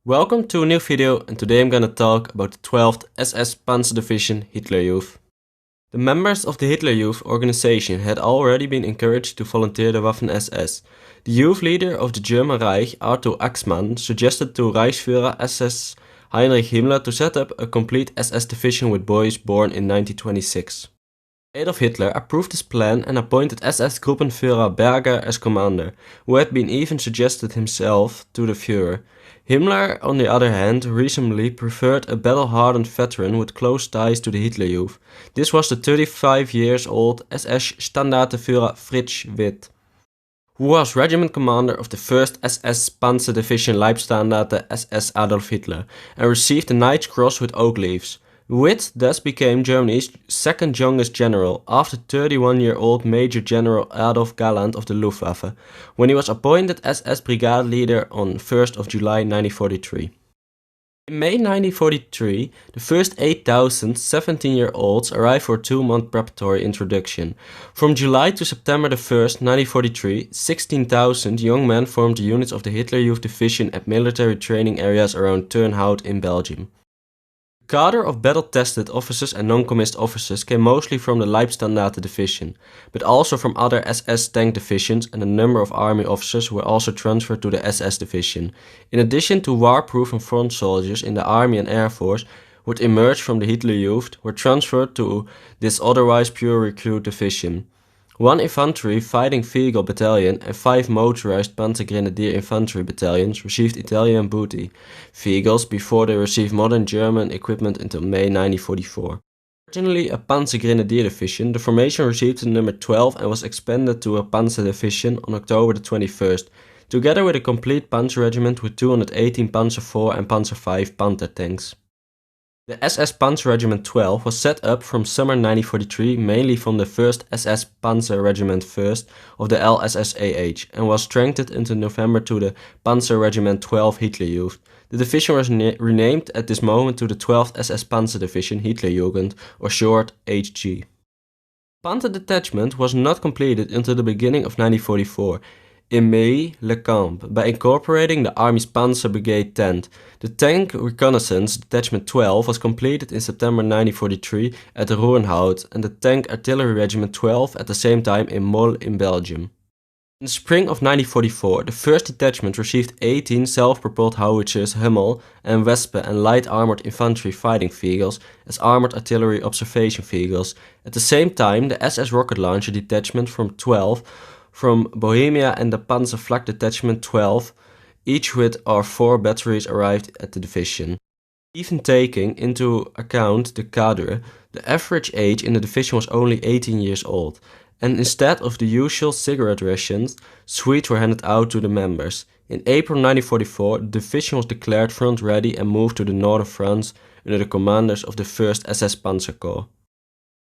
Welcome to a new video, and today I'm gonna talk about the 12th SS Panzer Division Hitlerjugend. The members of the Hitlerjugend organization had already been encouraged to volunteer the Waffen-SS. The youth leader of the German Reich, Arthur Axmann, suggested to Reichsführer SS Heinrich Himmler to set up a complete SS division with boys born in 1926. Adolf Hitler approved this plan and appointed SS Gruppenführer Berger as commander, who had been even suggested himself to the Führer. Himmler, on the other hand, reasonably preferred a battle-hardened veteran with close ties to the Hitlerjugend. This was the 35-year-old SS-Standartenführer Fritz Witt, who was regiment commander of the 1st SS Panzer Division Leibstandarte SS Adolf Hitler, and received the Knight's Cross with oak leaves. Witt thus became Germany's second youngest general, after 31-year-old Major General Adolf Galland of the Luftwaffe, when he was appointed SS Brigade leader on 1st of July 1943. In May 1943, the first 8,000 17-year-olds arrived for a 2-month preparatory introduction. From July to September 1st, 1943, 16,000 young men formed the units of the Hitlerjugend division at military training areas around Turnhout in Belgium. The cadre of battle-tested officers and non-commissioned officers came mostly from the Leibstandarte division, but also from other SS tank divisions, and a number of army officers were also transferred to the SS division. In addition to war-proven front soldiers in the army and air force, who had emerged from the Hitlerjugend, were transferred to this otherwise pure recruit division. 1 infantry fighting vehicle battalion and 5 motorized Panzer Grenadier infantry battalions received Italian booty vehicles before they received modern German equipment until May 1944. Originally a Panzer Grenadier division, the formation received the number 12 and was expanded to a Panzer division on October 21st, together with a complete Panzer regiment with 218 Panzer IV and Panzer V Panther tanks. The SS Panzer Regiment 12 was set up from summer 1943 mainly from the 1st SS Panzer Regiment 1st of the LSSAH and was strengthened into November to the Panzer Regiment 12 Hitlerjugend. The division was renamed at this moment to the 12th SS Panzer Division Hitlerjugend, or short HG. Panther detachment was not completed until the beginning of 1944. In May, Le Camp, by incorporating the Army's Panzer Brigade tent. The Tank Reconnaissance Detachment 12 was completed in September 1943 at Roerenhout, and the Tank Artillery Regiment 12 at the same time in Mol in Belgium. In the spring of 1944, the 1st detachment received 18 self-propelled howitzers Hummel and Wespe and light armored infantry fighting vehicles as armored artillery observation vehicles. At the same time, the SS Rocket Launcher Detachment from 12 from Bohemia and the Panzer Flak Detachment 12, each with our 4 batteries, arrived at the division. Even taking into account the cadre, the average age in the division was only 18 years old, and instead of the usual cigarette rations, sweets were handed out to the members. In April 1944, the division was declared front ready and moved to the north of France under the commanders of the 1st SS Panzer Corps.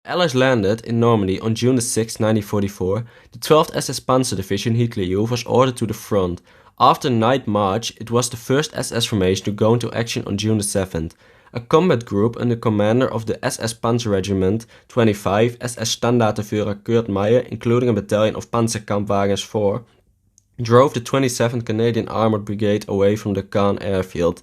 The Allies landed in Normandy on June 6, 1944. The 12th SS Panzer Division Hitlerjugend was ordered to the front. After the night march, it was the 1st SS formation to go into action on June 7th. A combat group under the commander of the SS Panzer Regiment 25 SS Standartenführer Kurt Meyer, including a battalion of Panzerkampfwagens 4, drove the 27th Canadian Armoured Brigade away from the Caen airfield.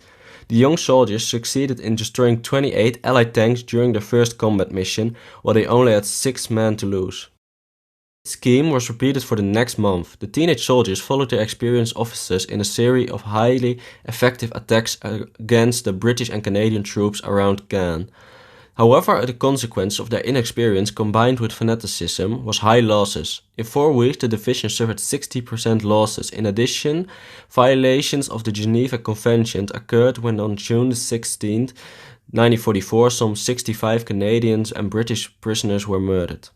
The young soldiers succeeded in destroying 28 Allied tanks during their first combat mission, while they only had 6 men to lose. The scheme was repeated for the next month. The teenage soldiers followed their experienced officers in a series of highly effective attacks against the British and Canadian troops around Caen. However, the consequence of their inexperience combined with fanaticism was high losses. In 4 weeks, the division suffered 60% losses. In addition, violations of the Geneva Convention occurred when on June 16, 1944, some 65 Canadians and British prisoners were murdered.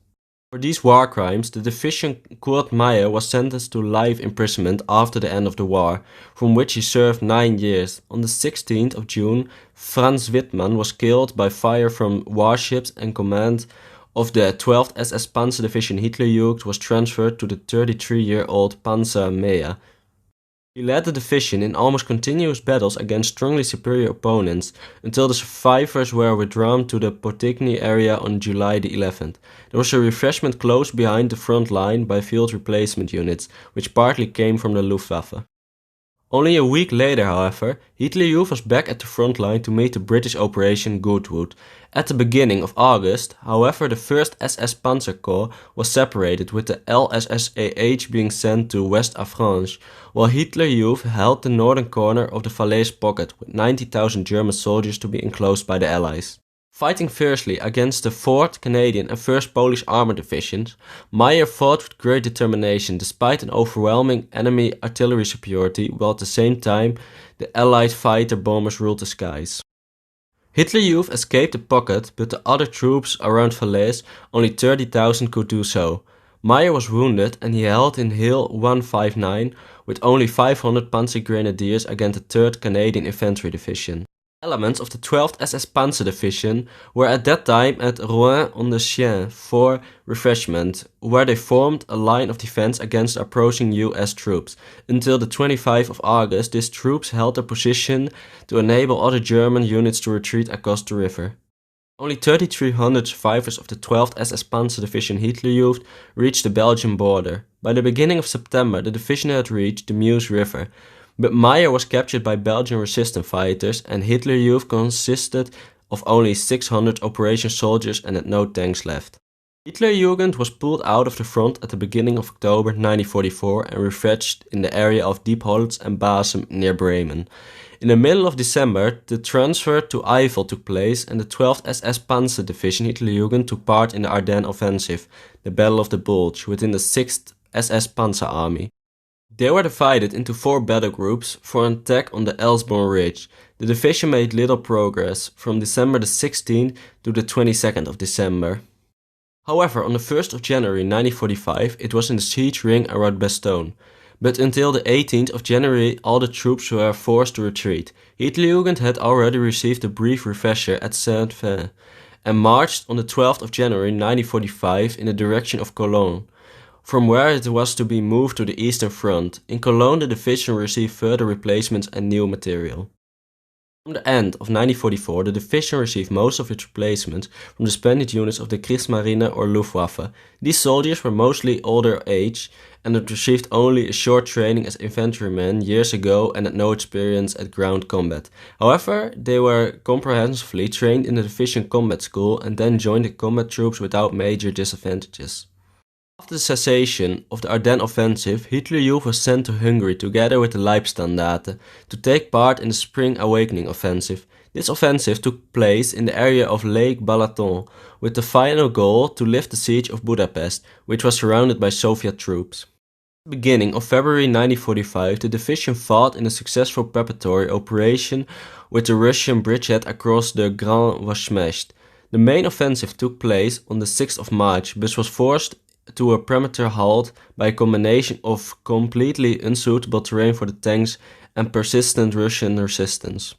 For these war crimes, the division Kurt Meyer was sentenced to life imprisonment after the end of the war, from which he served 9 years. On the 16th of June, Franz Wittmann was killed by fire from warships, and command of the 12th SS Panzer Division Hitlerjugend was transferred to the 33-year-old Panzer Meyer. He led the division in almost continuous battles against strongly superior opponents, until the survivors were withdrawn to the Potigny area on July the 11th. There was a refreshment close behind the front line by field replacement units, which partly came from the Luftwaffe. Only a week later, however, Hitlerjugend was back at the front line to meet the British Operation Goodwood. At the beginning of August, however, the 1st SS Panzer Corps was separated, with the LSSAH being sent to West Avranches, while Hitlerjugend held the northern corner of the Falaise Pocket, with 90,000 German soldiers to be enclosed by the Allies. Fighting fiercely against the 4th Canadian and 1st Polish Armoured Divisions, Meyer fought with great determination despite an overwhelming enemy artillery superiority, while at the same time the Allied fighter bombers ruled the skies. Hitlerjugend escaped the pocket, but the other troops around Falaise, only 30,000, could do so. Meyer was wounded and he held in Hill 159 with only 500 Panzer Grenadiers against the 3rd Canadian Infantry Division. Elements of the 12th SS Panzer Division were at that time at Rouen-on-the-Chien for refreshment, where they formed a line of defense against approaching US troops. Until the 25th of August, these troops held their position to enable other German units to retreat across the river. Only 3,300 survivors of the 12th SS Panzer Division Hitlerjugend reached the Belgian border. By the beginning of September, the division had reached the Meuse River, but Meyer was captured by Belgian resistance fighters, and Hitlerjugend consisted of only 600 operation soldiers and had no tanks left. Hitlerjugend was pulled out of the front at the beginning of October 1944 and refreshed in the area of Diepholz and Basem near Bremen. In the middle of December, the transfer to Eifel took place, and the 12th SS Panzer Division Hitlerjugend took part in the Ardennes offensive, the Battle of the Bulge, within the 6th SS Panzer Army. They were divided into 4 battle groups for an attack on the Elsborn Ridge. The division made little progress from December the 16th to the 22nd of December. However, on the 1st of January 1945, it was in the siege ring around Bastogne. But until the 18th of January, all the troops were forced to retreat. Hitlerjugend had already received a brief refresher at Saint-Vin and marched on the 12th of January 1945 in the direction of Cologne, from where it was to be moved to the Eastern Front. In Cologne, the division received further replacements and new material. From the end of 1944, the division received most of its replacements from the Spanish units of the Kriegsmarine or Luftwaffe. These soldiers were mostly older age and had received only a short training as infantrymen years ago and had no experience at ground combat. However, they were comprehensively trained in the division combat school and then joined the combat troops without major disadvantages. After the cessation of the Ardennes offensive, Hitlerjugend was sent to Hungary together with the Leibstandarte to take part in the Spring Awakening offensive. This offensive took place in the area of Lake Balaton, with the final goal to lift the siege of Budapest, which was surrounded by Soviet troops. At the beginning of February 1945, the division fought in a successful preparatory operation with the Russian bridgehead across the Grand was smashed. The main offensive took place on the 6th of March, but was forced to a premature halt by a combination of completely unsuitable terrain for the tanks and persistent Russian resistance.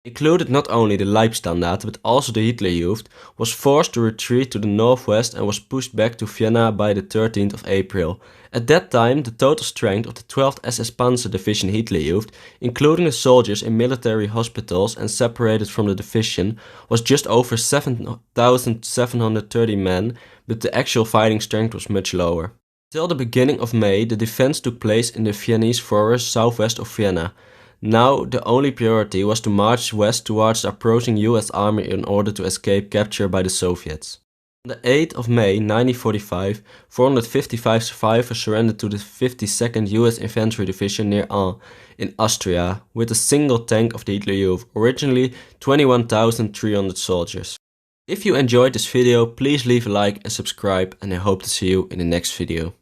Included not only the Leibstandarte but also the Hitlerjugend, was forced to retreat to the northwest and was pushed back to Vienna by the 13th of April. At that time, the total strength of the 12th SS Panzer Division Hitlerjugend, including the soldiers in military hospitals and separated from the division, was just over 7,730 men, but the actual fighting strength was much lower. Till the beginning of May, the defense took place in the Viennese forest southwest of Vienna. Now the only priority was to march west towards the approaching US army in order to escape capture by the Soviets. On the 8th of May 1945, 455 survivors surrendered to the 52nd US Infantry Division near Caen in Austria with a single tank of the Hitlerjugend, originally 21,300 soldiers. If you enjoyed this video, please leave a like and subscribe, and I hope to see you in the next video.